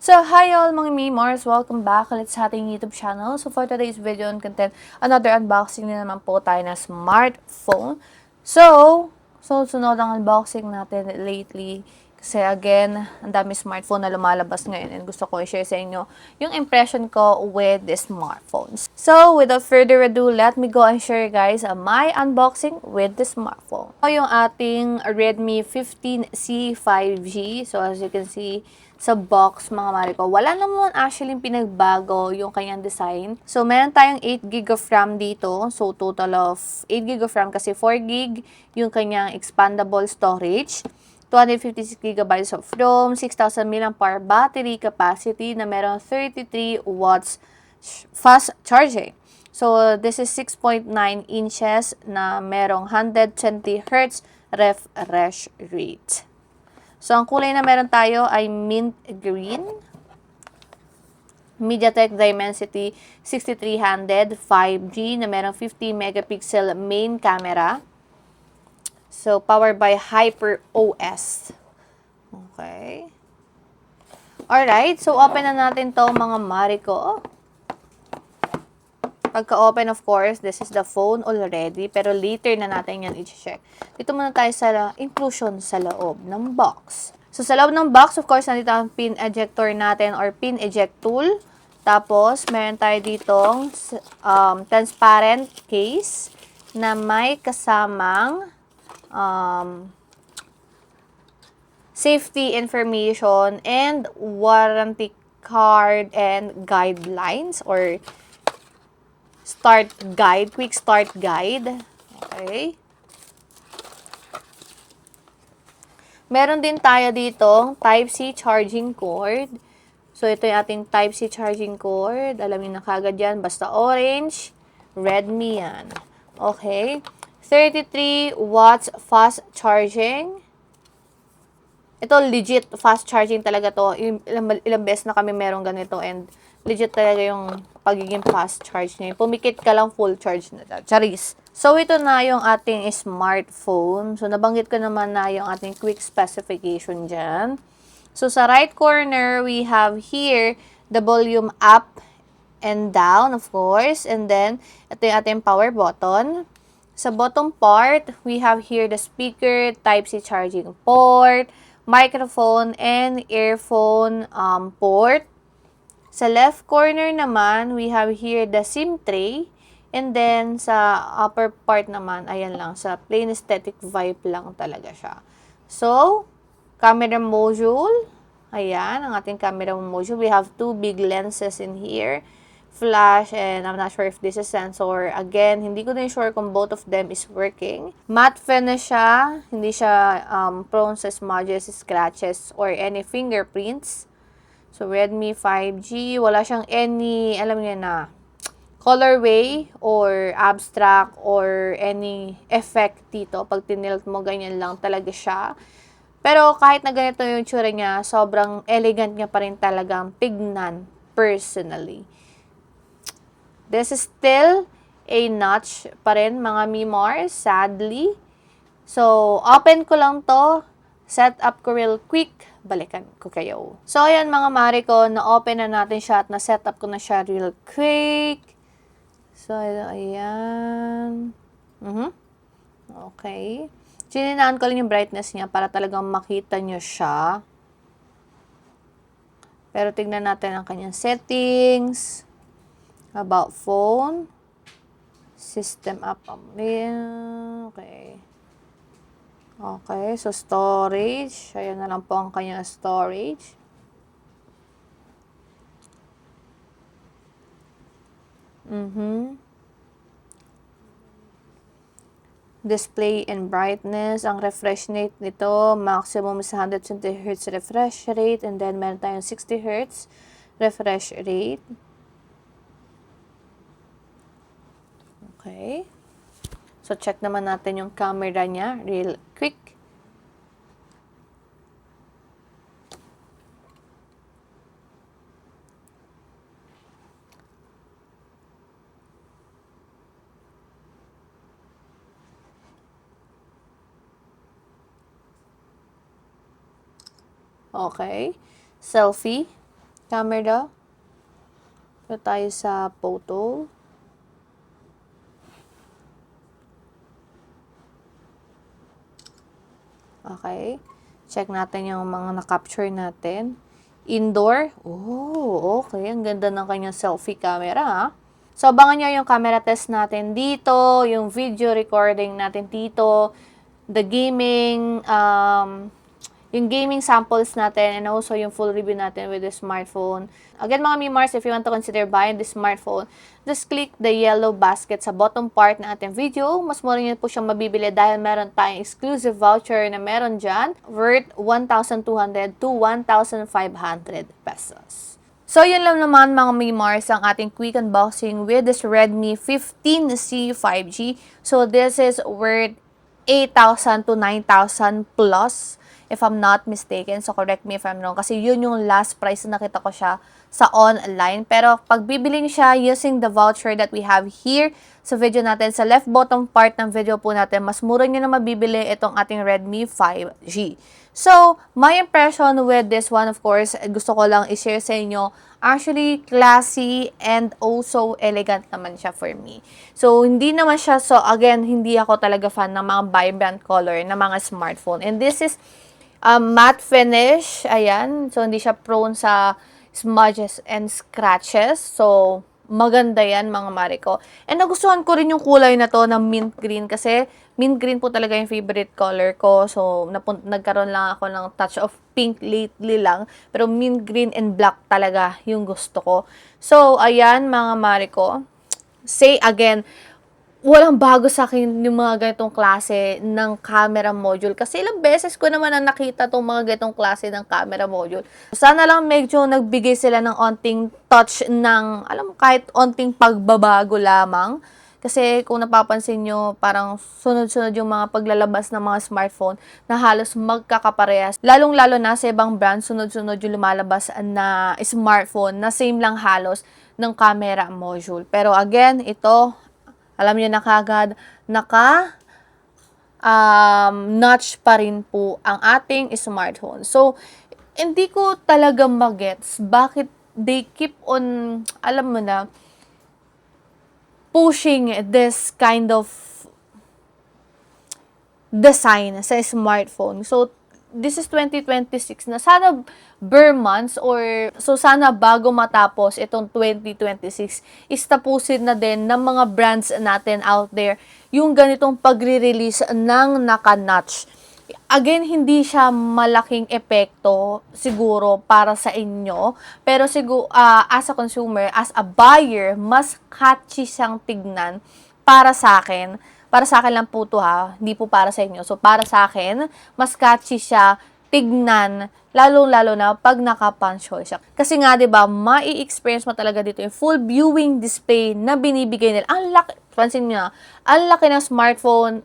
So, hi all mga Mimars! Welcome back ulit sa ating YouTube channel. So, for today's video and content, another unboxing na naman po tayo na smartphone. So, sunod ang unboxing natin lately. Kasi again, ang dami smartphone na lumalabas ngayon and gusto ko i-share sa inyo yung impression ko with the smartphones. So, without further ado, let me go and share guys my unboxing with the smartphone. So, yung ating Redmi 15C 5G. So, as you can see, sa box, mga mari ko, wala naman actually pinagbago yung kanyang design. So, meron tayong 8GB of RAM dito. So, total of 8GB of RAM kasi 4GB yung kanyang expandable storage. 256GB of ROM, 6,000 mAh battery capacity na meron 33 watts fast charging. So, this is 6.9 inches na merong 120 Hz refresh rate. So, ang kulay na meron tayo ay mint green. MediaTek Dimensity 6300 5G na merong 50 megapixel main camera. So, powered by HyperOS. Okay. Alright, so open na natin to mga mari ko. Pagka-open, of course, this is the phone already. Pero later na natin yan i-check. Dito muna tayo sa inclusion sa loob ng box. So, sa loob ng box, of course, nandito ang pin ejector natin or pin eject tool. Tapos, meron tayo ditong transparent case na may kasamang safety information and warranty card and guidelines or start guide, quick start guide. Okay. Meron din tayo ditong Type-C charging cord. So, ito yung ating Type-C charging cord. Alamin na kagad yan. Basta orange, Redmi yan. Okay. 33 watts fast charging. Ito, legit fast charging talaga to. Ilang beses na kami merong ganito and legit talaga yung pagiging fast charge niya. Pumikit ka lang full charge na. Charis. So, ito na yung ating smartphone. So, nabanggit ko naman na yung ating quick specification dyan. So, sa right corner, we have here the volume up and down, of course. And then, ito yung ating power button. Sa bottom part, we have here the speaker, Type-C charging port, microphone, and earphone port. Sa left corner naman, we have here the SIM tray. And then, sa upper part naman, ayan lang, sa plain aesthetic vibe lang talaga siya. So, camera module. Ayan, ang ating camera module. We have two big lenses in here. Flash, and I'm not sure if this is sensor. Again, hindi ko din sure kung both of them is working. Matte finish siya. Hindi siya prone sa smudges, scratches, or any fingerprints. So, Redmi 5G. Wala siyang any, alam niyo na, colorway or abstract or any effect dito. Pag tinilt mo, ganyan lang talaga siya. Pero kahit na ganito yung tsura niya, sobrang elegant niya pa rin talagang tignan personally. This is still a notch pa rin, mga Mimars, sadly. So, open ko lang to. Set up ko real quick. Balikan ko kayo. So, ayan mga mari ko, na-open na natin siya at na-set up ko na siya real quick. So, ayan. Okay. Sininaan ko lang yung brightness niya para talagang makita nyo siya. Pero tignan natin ang kanyang settings. About phone. System up. Okay. Okay, so storage. Ayan na lang po ang kanyang storage. Display and brightness. Ang refresh rate nito, maximum is 120 Hz refresh rate. And then, meron tayong 60 Hz refresh rate. Okay. So, check naman natin yung camera niya real quick. Okay. Selfie. Camera. Ito tayo sa photo. Okay. Check natin yung mga na-capture natin. Indoor. Oh, okay. Ang ganda ng kanyang selfie camera, ha? So, abangan nyo yung camera test natin dito, yung video recording natin dito, the gaming, yung gaming samples natin, and also yung full review natin with the smartphone. Again, mga Mimars, if you want to consider buying the smartphone, just click the yellow basket sa bottom part ng ating video. Mas mura nyo po siyang mabibili dahil meron tayong exclusive voucher na meron dyan worth 1,200 to 1,500 pesos. So, yun lang naman mga Mimars ang ating quick unboxing with this Redmi 15C 5G. So, this is worth 8,000 to 9,000 plus, if I'm not mistaken. So, correct me if I'm wrong. Kasi yun yung last price na nakita ko siya sa online. Pero, pag bibili niyo siya using the voucher that we have here sa video natin, sa left bottom part ng video po natin, mas mura niyo na mabibili itong ating Redmi 5G. So, my impression with this one, of course, gusto ko lang i-share sa inyo, actually classy and also elegant naman siya for me. So, hindi naman siya, so again, hindi ako talaga fan ng mga vibrant color na mga smartphone. And this is matte finish, ayan. So, hindi siya prone sa smudges and scratches. So, maganda yan mga Mariko. And nagustuhan ko rin yung kulay na to na mint green kasi mint green po talaga yung favorite color ko. So, nagkaroon lang ako ng touch of pink lately lang. Pero mint green and black talaga yung gusto ko. So, ayan mga Mariko. Say again, walang bago sa akin yung mga ganitong klase ng camera module. Kasi ilang beses ko naman ang nakita itong mga ganitong klase ng camera module. Sana lang medyo nagbigay sila ng onting touch ng, alam mo, kahit onting pagbabago lamang. Kasi kung napapansin nyo, parang sunod-sunod yung mga paglalabas ng mga smartphone na halos magkakaparehas. Lalong-lalo na sa ibang brand, sunod-sunod yung lumalabas na smartphone na same lang halos ng camera module. Pero again, ito, alam niyo na kagad, notch pa rin po ang ating smartphone. So, hindi ko talaga magets bakit they keep on, alam mo na, pushing this kind of design sa smartphone. So, this is 2026 na sana bare months or so sana bago matapos itong 2026 is tapusin na din ng mga brands natin out there yung ganitong pagre-release ng naka-notch. Again, hindi siya malaking epekto siguro para sa inyo, pero siguro as a consumer, as a buyer, mas catchy siyang tignan para sa akin. Para sa akin lang po to ha, hindi po para sa inyo. So, para sa akin, mas catchy siya tignan, lalo-lalo na pag naka-punch hole siya. Kasi nga, di ba, mai-experience mo talaga dito yung full viewing display na binibigay nila. Ang laki, pansin nyo, ang laki ng smartphone,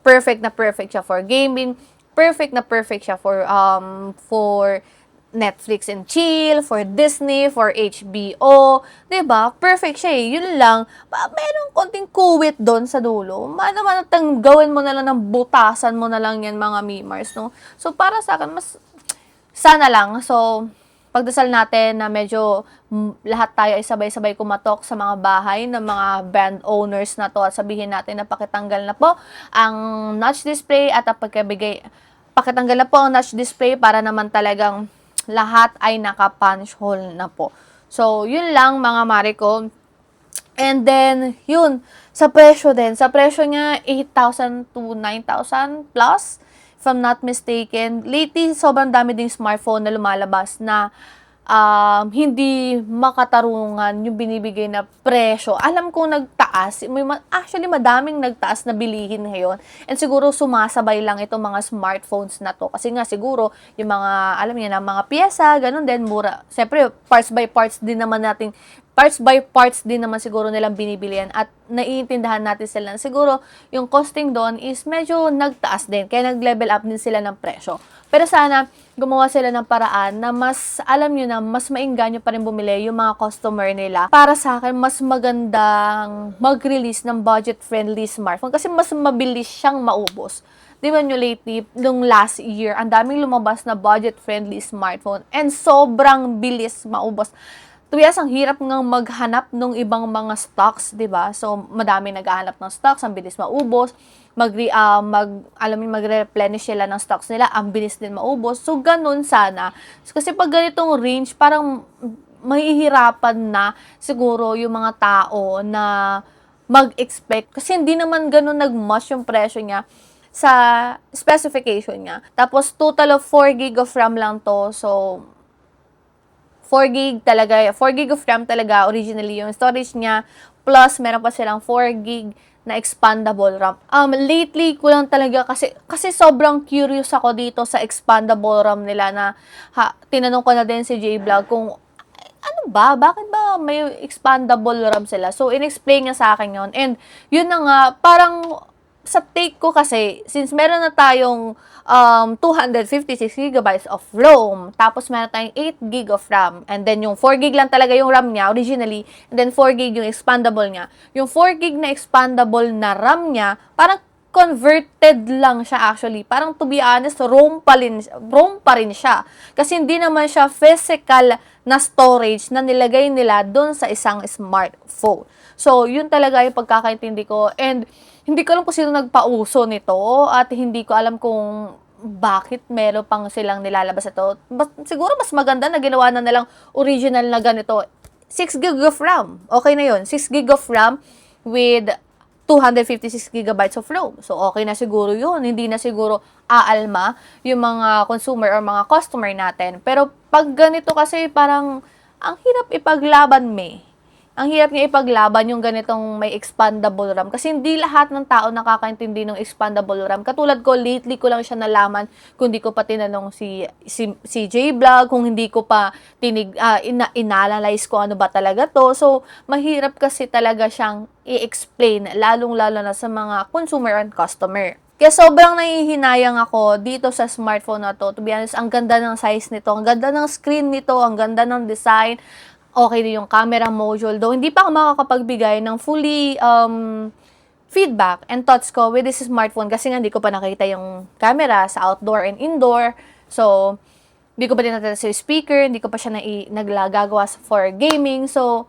perfect na perfect siya for gaming, perfect na perfect siya for Netflix and chill, for Disney, for HBO, 'di ba? Perfect siya eh. Yun lang, merong konting kuwit doon sa dulo. Manamanatang gawin mo na lang ng butasan mo na lang yan mga Mimars, no? So, para sa akin, mas sana lang. So, pagdasal natin na medyo lahat tayo ay sabay-sabay kumatok sa mga bahay ng mga brand owners na to at sabihin natin na pakitanggal na po ang notch display at pakitanggal na po ang notch display para naman talagang lahat ay naka-punch hole na po. So, yun lang mga Mariko. And then, yun, sa presyo din. Sa presyo niya, 8,000 to 9,000 plus, if I'm not mistaken. Lately, sobrang dami ding smartphone na lumalabas na hindi makatarungan yung binibigay na presyo. Alam ko nagtaas. Actually, madaming nagtaas na bilihin ngayon. And siguro sumasabay lang itong mga smartphones na to. Kasi nga siguro, yung mga, alam niyo na, mga piyesa, ganun din, mura. Siyempre, parts by parts din naman siguro nilang binibilihan at naiintindihan natin sila na siguro yung costing doon is medyo nagtaas din. Kaya nag-level up din sila ng presyo. Pero sana, gumawa sila ng paraan na mas, alam nyo na, mas maingganyo pa rin bumili yung mga customer nila. Para sa akin, mas magandang mag-release ng budget-friendly smartphone kasi mas mabilis siyang maubos. di ba nyo lately, nung last year, ang daming lumabas na budget-friendly smartphone and sobrang bilis maubos. Tuyas, ang hirap ngang maghanap ng ibang mga stocks, di ba? So, madami naghahanap ng stocks, ang bilis maubos. Magre-replenish sila ng stocks nila, ang bilis din maubos. So, ganun sana. Kasi pag ganitong range, parang mahihirapan na siguro yung mga tao na mag-expect. Kasi hindi naman ganun nag-match yung presyo niya sa specification niya. Tapos, total of 4 gig of RAM lang to. So, 4 gig talaga, 4 gig of RAM talaga originally yung storage niya. Plus, meron pa silang 4 gig na expandable RAM. Lately ko lang talaga kasi sobrang curious ako dito sa expandable RAM nila na tinanong ko na din si J-Vlog kung ano ba? Bakit ba may expandable RAM sila? So, in-explain niya sa akin yon. And, yun na nga, parang sa take ko kasi, since meron na tayong 256 gigabytes of ROM, tapos meron tayong 8 gig of RAM, and then yung 4 gig lang talaga yung RAM niya originally, and then 4 gig yung expandable niya. Yung 4 gig na expandable na RAM niya, parang converted lang siya actually. Parang to be honest, ROM pa rin siya. Kasi hindi naman siya physical na storage na nilagay nila doon sa isang smartphone. So, yun talaga yung pagkakaintindi ko. And, hindi ko alam kung sino nagpauso nito at hindi ko alam kung bakit meron pang silang nilalabas ito. Siguro mas maganda na ginawa na nilang original na ganito. 6 gig of RAM. Okay na yun. 6 gig of RAM with 256 gigabytes of ROM. So, okay na siguro yun. Hindi na siguro aalma yung mga consumer or mga customer natin. Pero pag ganito kasi parang ang hirap ipaglaban Ang hirap niya ipaglaban yung ganitong may expandable RAM. Kasi hindi lahat ng tao nakakaintindi ng expandable RAM. Katulad ko, lately ko lang siya nalaman kung hindi ko pa tinanong si J-Vlog, kung hindi ko pa inanalyze ko ano ba talaga to. So, mahirap kasi talaga siyang i-explain, lalong-lalo na sa mga consumer and customer. Kaya sobrang nahihinayang ako dito sa smartphone na to. To be honest, ang ganda ng size nito, ang ganda ng screen nito, ang ganda ng design. Okay din yung camera module. Though, hindi pa ako makakapagbigay ng fully feedback and thoughts ko with this smartphone kasi nga hindi ko pa nakita yung camera sa outdoor and indoor. So, hindi ko pa din nakita sa speaker, hindi ko pa siya naglagagawa for gaming. So,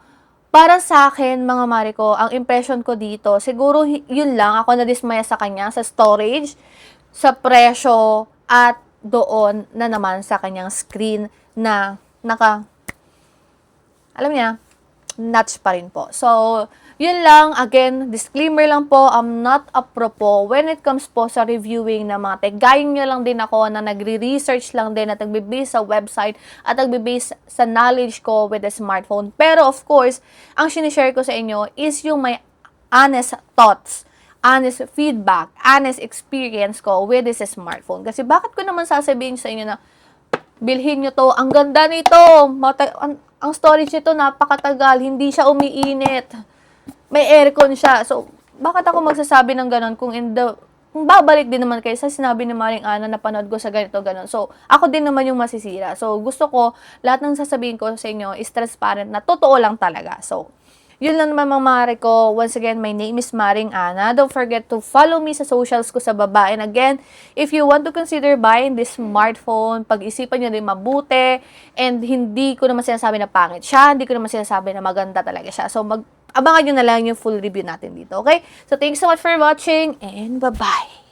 para sa akin, mga mare ko, ang impression ko dito, siguro yun lang, ako na-dismaya sa kanya, sa storage, sa presyo, at doon na naman sa kanyang screen na alam niya, notch pa rin po. So, yun lang. Again, disclaimer lang po, I'm not apropos when it comes po sa reviewing ng mga tech. Gayong nyo lang din ako na nagre-research lang din at nagbe-base sa website at nagbe-base sa knowledge ko with the smartphone. Pero of course, ang sinishare ko sa inyo is yung may honest thoughts, honest feedback, honest experience ko with this smartphone. Kasi bakit ko naman sasabihin sa inyo na bilhin nyo to, ang ganda nito, ang storage nito napakatagal, hindi siya umiinit, may aircon siya. So, bakit ako magsasabi ng ganon kung babalik din naman kayo sa sinabi ni Maring Ana na panood ko sa ganito, ganon. So, ako din naman yung masisira. So, gusto ko, lahat ng sasabihin ko sa inyo is transparent na totoo lang talaga. So, yun lang naman mga mare ko. Once again, my name is Maring Ana. Don't forget to follow me sa socials ko sa baba. And again, if you want to consider buying this smartphone, pag-isipan nyo din mabuti. And hindi ko naman sinasabi na pangit siya. Hindi ko naman sinasabi na maganda talaga siya. So, abangan nyo na lang yung full review natin dito. Okay? So, thanks so much for watching and bye-bye!